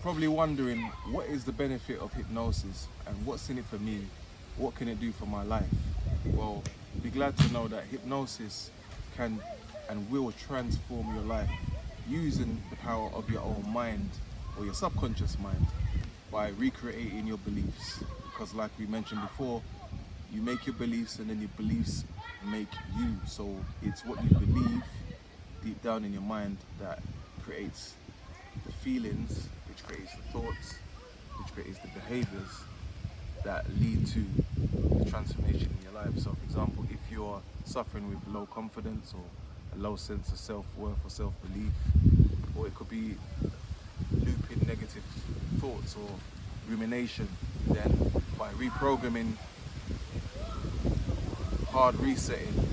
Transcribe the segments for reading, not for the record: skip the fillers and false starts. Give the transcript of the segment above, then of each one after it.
Probably wondering, what is the benefit of hypnosis and what's in it for me? What can it do for my life? Well, be glad to know that hypnosis can and will transform your life using the power of your own mind or your subconscious mind by recreating your beliefs. Because like we mentioned before, you make your beliefs and then your beliefs make you. So it's what you believe deep down in your mind that creates the feelings, which creates the thoughts, which creates the behaviors that lead to the transformation in your life. So for example, if you're suffering with low confidence or a low sense of self-worth or self-belief, or it could be looping negative thoughts or rumination, then by reprogramming, hard resetting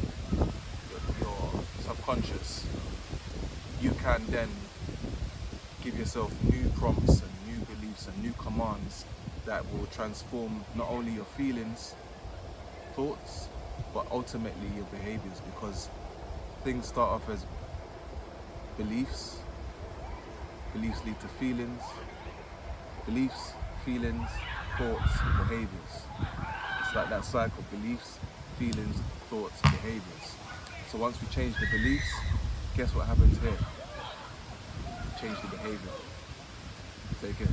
your subconscious, you can then give yourself new prompts and new beliefs and new commands that will transform not only your feelings, thoughts, but ultimately your behaviors, because things start off as beliefs, beliefs lead to feelings, beliefs, feelings, thoughts, behaviors. It's like that cycle: beliefs, feelings, thoughts, behaviors. So once we change the beliefs, guess what happens here? Change the behavior. Take care.